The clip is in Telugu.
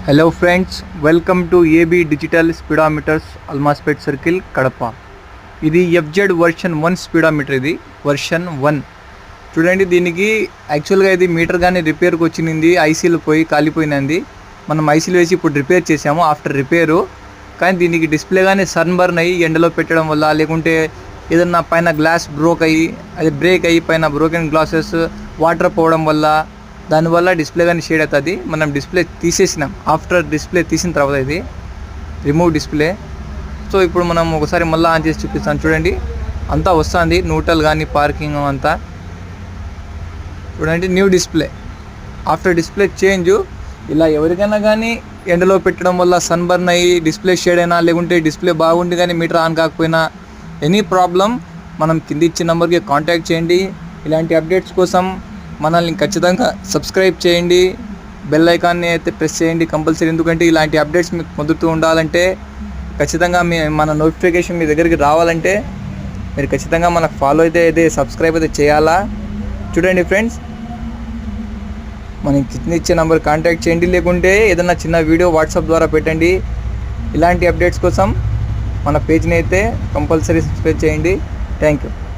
Hello friends, welcome to AB digital speedometers Almaspet circle Kadapa. ఇది ఎఫ్జెడ్ వర్షన్ 1 స్పీడోమీటర్. ఇది వర్షన్ 1 చూడండి. దీనికి యాక్చువల్గా ఇది మీటర్ కానీ రిపేర్కి వచ్చింది, ఐసీలు పోయి కాలిపోయినది. మనం ఐసీలు వేసి ఇప్పుడు రిపేర్ చేసాము ఆఫ్టర్ రిపేరు. కానీ దీనికి డిస్ప్లే కానీ సన్బర్న్ అయ్యి ఎండలో పెట్టడం వల్ల, లేకుంటే ఏదన్నా పైన గ్లాస్ బ్రేక్ అయ్యి పైన బ్రోకెన్ గ్లాసెస్ వాటర్ పోవడం వల్ల, దానివల్ల డిస్ప్లే కానీ షేడ్ అవుతుంది. మనం డిస్ప్లే తీసేసినాం. ఆఫ్టర్ డిస్ప్లే తీసిన తర్వాత ఇది రిమూవ్ డిస్ప్లే. సో ఇప్పుడు మనం ఒకసారి మళ్ళీ ఆన్ చేసి చూపిస్తాను. చూడండి, అంతా వస్తుంది, న్యూట్రల్ కానీ పార్కింగ్ అంతా. చూడండి, new display after display change. ఇలా ఎవరికైనా కానీ ఎండలో పెట్టడం వల్ల సన్బర్న్ అయ్యి డిస్ప్లే షేడ్ అయినా, లేకుంటే డిస్ప్లే బాగుండి కానీ మీటర్ ఆన్ కాకపోయినా, ఎనీ ప్రాబ్లం మనం కింద ఇచ్చిన నెంబర్కి కాంటాక్ట్ చేయండి. ఇలాంటి అప్డేట్స్ కోసం మనల్ని ఖచ్చితంగా సబ్స్క్రైబ్ చేయండి, బెల్ ఐకాన్ని అయితే ప్రెస్ చేయండి కంపల్సరీ. ఎందుకంటే ఇలాంటి అప్డేట్స్ మీకు పొందుతూ ఉండాలంటే, ఖచ్చితంగా మన నోటిఫికేషన్ మీ దగ్గరికి రావాలంటే మీరు ఖచ్చితంగా మనకు ఫాలో అయితే సబ్స్క్రైబ్ అయితే చేయాలా. చూడండి ఫ్రెండ్స్, మనకి కింద ఇచ్చే నెంబర్ కాంటాక్ట్ చేయండి, లేకుంటే ఏదైనా చిన్న వీడియో వాట్సాప్ ద్వారా పెట్టండి. ఇలాంటి అప్డేట్స్ కోసం మన పేజ్ని అయితే కంపల్సరీ సబ్స్క్రైబ్ చేయండి. Thank you.